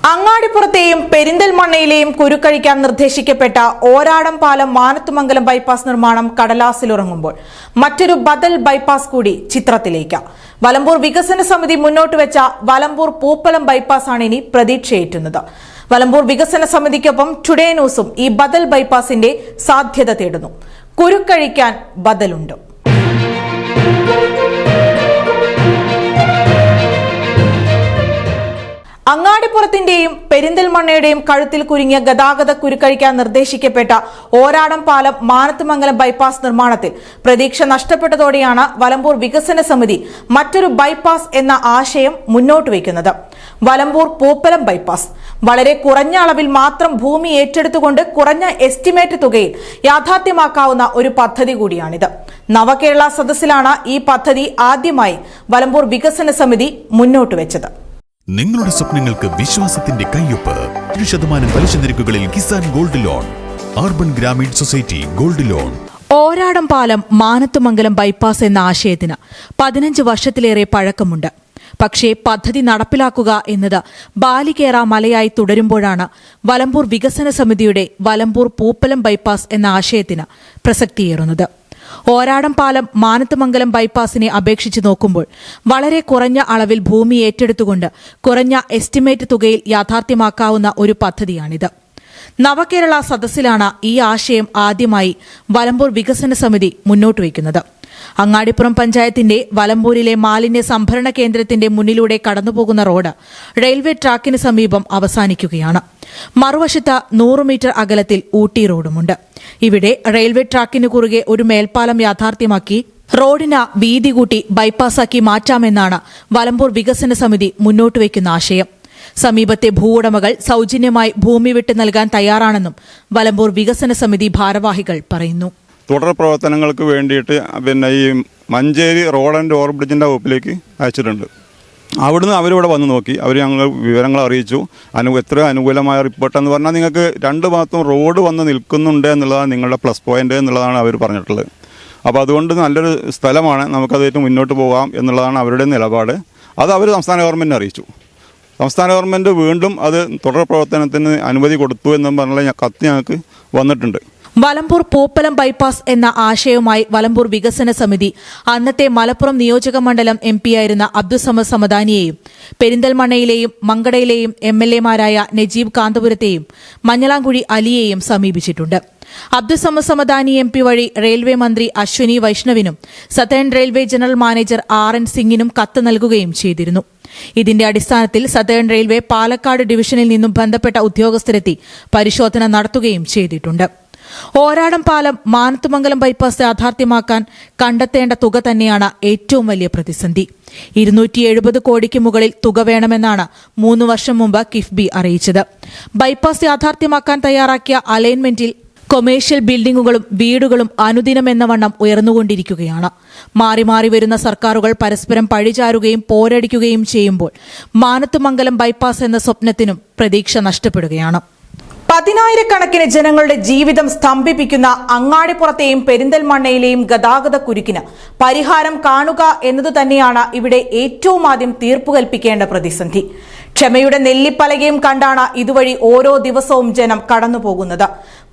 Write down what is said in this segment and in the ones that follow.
അങ്ങാടിപ്പുറത്തെയും പെരിന്തൽമണ്ണയിലെയും കുരുക്കഴിക്കാൻ നിർദ്ദേശിക്കപ്പെട്ട ഓരാടം പാലം മാനത്തുമംഗലം ബൈപ്പാസ് നിർമ്മാണം കടലാസിലുറങ്ങുമ്പോൾ മറ്റൊരു ബദൽ ബൈപ്പാസ് കൂടി ചിത്രത്തിലേക്ക്. വലമ്പൂർ വികസന സമിതി മുന്നോട്ടുവെച്ച വലമ്പൂർ പൂപ്പലം ബൈപ്പാസാണ് ഇനി പ്രതീക്ഷയേറ്റുന്നത്. വലമ്പൂർ വികസന സമിതിക്കൊപ്പം ടുഡേ ന്യൂസും ഈ ബദൽ ബൈപ്പാസിന്റെ സാധ്യത തേടുന്നു. കുരുക്കഴിക്കാൻ ബദലുണ്ട്. അങ്ങാടിപ്പുറത്തിന്റെയും പെരിന്തൽമണ്ണയുടെയും കഴുത്തിൽ കുരുങ്ങിയ ഗതാഗത കുരുക്കഴിക്കാൻ നിർദ്ദേശിക്കപ്പെട്ട ഓരാടം പാലം മാനത്തുമംഗലം ബൈപ്പാസ് നിർമ്മാണത്തിൽ പ്രതീക്ഷ നഷ്ടപ്പെട്ടതോടെയാണ് വലമ്പൂർ വികസന സമിതി മറ്റൊരു ബൈപ്പാസ് എന്ന ആശയം മുന്നോട്ട് വയ്ക്കുന്നത്. വലമ്പൂർ പൂപ്പലം ബൈപ്പാസ് വളരെ കുറഞ്ഞ അളവിൽ മാത്രം ഭൂമി ഏറ്റെടുത്തുകൊണ്ട് കുറഞ്ഞ എസ്റ്റിമേറ്റ് തുകയിൽ യാഥാർത്ഥ്യമാക്കാവുന്ന ഒരു പദ്ധതി കൂടിയാണിത്. നവകേരള സദസ്സിലാണ് ഈ പദ്ധതി ആദ്യമായി വലമ്പൂർ വികസന സമിതി മുന്നോട്ട് വെച്ചത്. നിങ്ങളുടെ സ്വപ്നങ്ങൾക്ക് വിശ്വാസത്തിന്റെ കയ്യൊപ്പ് 7% പലിശ നിരക്കുകളിൽ Kisan gold loan. Urban Grameen society gold loan. Oradampalam Manathumangalam bypass എന്ന ആശയത്തിന് 15 വർഷത്തിലേറെ പഴക്കമുണ്ട്. പക്ഷേ പദ്ധതി നടപ്പിലാക്കുക എന്നത് ബാലികേറ മലയായി തുടരുമ്പോഴാണ് വലമ്പൂർ വികസന സമിതിയുടെ വലമ്പൂർ പൂപ്പലം ബൈപ്പാസ് എന്ന ആശയത്തിന് പ്രസക്തിയേറുന്നത്. ഓരാടം പാലം മാനത്തുമംഗലം ബൈപ്പാസിനെ അപേക്ഷിച്ച് നോക്കുമ്പോൾ വളരെ കുറഞ്ഞ അളവിൽ ഭൂമി ഏറ്റെടുത്തുകൊണ്ട് കുറഞ്ഞ എസ്റ്റിമേറ്റ് തുകയിൽ യാഥാർത്ഥ്യമാക്കാവുന്ന ഒരു പദ്ധതിയാണിത്. നവകേരള സദസ്സിലാണ് ഈ ആശയം ആദ്യമായി വലമ്പൂർ വികസന സമിതി മുന്നോട്ട് വയ്ക്കുന്നത്. അങ്ങാടിപ്പുറം പഞ്ചായത്തിന്റെ വലമ്പൂരിലെ മാലിന്യ സംഭരണ കേന്ദ്രത്തിന്റെ മുന്നിലൂടെ കടന്നുപോകുന്ന റോഡ് റെയിൽവേ ട്രാക്കിന് സമീപം അവസാനിക്കുകയാണ്. മറുവശത്ത് 100 മീറ്റർ അകലത്തിൽ ഊട്ടി റോഡുമുണ്ട്. ഇവിടെ റെയിൽവേ ട്രാക്കിന് കുറുകെ ഒരു മേൽപ്പാലം യാഥാർത്ഥ്യമാക്കി റോഡിന് വീതി കൂട്ടി ബൈപ്പാസാക്കി മാറ്റാമെന്നാണ് വലമ്പൂർ വികസന സമിതി മുന്നോട്ട് വയ്ക്കുന്ന ആശയം. സമീപത്തെ ഭൂവുടമകൾ സൌജന്യമായി ഭൂമി വിട്ടു നൽകാൻ തയ്യാറാണെന്നും വലമ്പൂർ വികസന സമിതി ഭാരവാഹികൾ പറയുന്നു. തുടർ പ്രവർത്തനങ്ങൾക്ക് വേണ്ടിയിട്ട് ഈ മഞ്ചേരി റോഡ് ആൻഡ് ഓവർബ്രിഡ്ജിൻ്റെ വകുപ്പിലേക്ക് അയച്ചിട്ടുണ്ട്. അവിടുന്ന് അവരിവിടെ വന്ന് നോക്കി, അവർ ഞങ്ങൾ വിവരങ്ങൾ അറിയിച്ചു. എത്ര അനുകൂലമായ റിപ്പോർട്ടെന്ന് പറഞ്ഞാൽ നിങ്ങൾക്ക് രണ്ട് ഭാഗത്തും റോഡ് വന്ന് നിൽക്കുന്നുണ്ട് എന്നുള്ളതാണ് നിങ്ങളുടെ പ്ലസ് പോയിന്റ് എന്നുള്ളതാണ് അവർ പറഞ്ഞിട്ടുള്ളത്. അപ്പോൾ അതുകൊണ്ട് നല്ലൊരു സ്ഥലമാണ്, നമുക്കതായിട്ട് മുന്നോട്ട് പോകാം എന്നുള്ളതാണ് അവരുടെ നിലപാട്. അത് അവർ സംസ്ഥാന ഗവൺമെൻറ്റിനെ അറിയിച്ചു. സംസ്ഥാന ഗവൺമെൻറ് വീണ്ടും അത് തുടർ പ്രവർത്തനത്തിന് അനുമതി കൊടുത്തു എന്നും പറഞ്ഞാൽ കത്ത് ഞങ്ങൾക്ക് വന്നിട്ടുണ്ട്. വലമ്പൂർ പൂപ്പലം ബൈപ്പാസ് എന്ന ആശയവുമായി വലമ്പൂർ വികസന സമിതി അന്നത്തെ മലപ്പുറം നിയോജക മണ്ഡലം എംപിയായിരുന്ന അബ്ദുസമദ് സമദാനിയെയും പെരിന്തൽമണ്ണയിലെയും മങ്കടയിലെയും MLAമാരായ നജീബ് കാന്തപുരത്തെയും മഞ്ഞളാംകുഴി അലിയെയും സമീപിച്ചിട്ടുണ്ട്. അബ്ദുസമദ് സമദാനി MP വഴി റെയിൽവേ മന്ത്രി അശ്വിനി വൈഷ്ണവിനും southern railway general manager RN സിംഗിനും കത്ത് നൽകുകയും ചെയ്തിരുന്നു. ഇതിന്റെ അടിസ്ഥാനത്തിൽ സതേൺ റെയിൽവേ പാലക്കാട് ഡിവിഷനിൽ നിന്നും ബന്ധപ്പെട്ട ഉദ്യോഗസ്ഥരെത്തി പരിശോധന നടത്തുകയും ചെയ്തിട്ടുണ്ട്. ഓരാടം പാലം മാനത്തുമംഗലം ബൈപ്പാസ് യാഥാർത്ഥ്യമാക്കാൻ കണ്ടെത്തേണ്ട തുക തന്നെയാണ് ഏറ്റവും വലിയ പ്രതിസന്ധി. 270 കോടിക്ക് മുകളിൽ തുക വേണമെന്നാണ് 3 വർഷം മുമ്പ് കിഫ്ബി അറിയിച്ചത്. ബൈപ്പാസ് യാഥാർത്ഥ്യമാക്കാൻ തയ്യാറാക്കിയ അലൈൻമെന്റിൽ കൊമേഴ്ഷ്യൽ ബിൽഡിംഗുകളും വീടുകളും അനുദിനമെന്ന വണ്ണം ഉയർന്നുകൊണ്ടിരിക്കുകയാണ്. മാറി മാറി വരുന്ന സർക്കാരുകൾ പരസ്പരം പഴിചാരുകയും പോരടിക്കുകയും ചെയ്യുമ്പോൾ മാനത്തുമംഗലം ബൈപ്പാസ് എന്ന സ്വപ്നത്തിനും പ്രതീക്ഷ നഷ്ടപ്പെടുകയാണ്. 10,000-കണക്കിന് ജനങ്ങളുടെ ജീവിതം സ്തംഭിപ്പിക്കുന്ന അങ്ങാടിപ്പുറത്തെയും പെരിന്തൽമണ്ണയിലെയും ഗതാഗത കുരുക്കിന് പരിഹാരം കാണുക എന്നതു തന്നെയാണ് ഇവിടെ ഏറ്റവും ആദ്യം തീർപ്പു കൽപ്പിക്കേണ്ട പ്രതിസന്ധി. ക്ഷമയുടെ നെല്ലിപ്പലകയും കണ്ടാണ് ഇതുവഴി ഓരോ ദിവസവും ജനം കടന്നുപോകുന്നത്.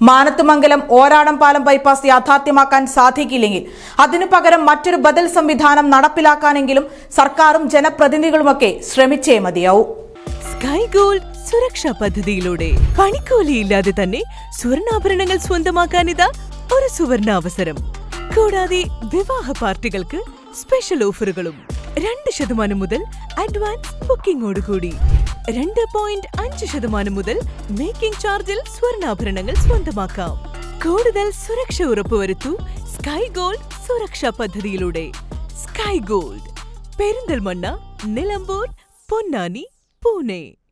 മാനത്തുമംഗലം ഓരാടം പാലം ബൈപ്പാസ് യാഥാർത്ഥ്യമാക്കാൻ സാധിക്കില്ലെങ്കിൽ അതിനു പകരം മറ്റൊരു ബദൽ സംവിധാനം നടപ്പിലാക്കാനെങ്കിലും സർക്കാരും ജനപ്രതിനിധികളുമൊക്കെ ശ്രമിച്ചേ മതിയാവൂ. സ്കൈ ഗോൾഡ് സുരക്ഷാ പദ്ധതിയിലൂടെ പണിക്കൂലിയില്ലാതെ തന്നെ സ്വർണ്ണാഭരണങ്ങൾ സ്വന്തമാക്കാനിതാ ഒരു സുവർണാവസരം. കൂടാതെ വിവാഹ പാർട്ടികൾക്ക് സ്പെഷ്യൽ ഓഫറുകളും 2% മുതൽ അഡ്വാൻസ് ബുക്കിംഗോടുകൂടി 2.5% മുതൽ മേക്കിംഗ് ചാർജിൽ സ്വർണ്ണാഭരണങ്ങൾ സ്വന്തമാക്കാം. കൂടുതൽ സുരക്ഷ ഉറപ്പുവരുത്തൂ സ്കൈ ഗോൾഡ് സുരക്ഷാ പദ്ധതിയിലൂടെ. Sky gold, Perinthalmanna, Nilambur, Ponnani, Pune.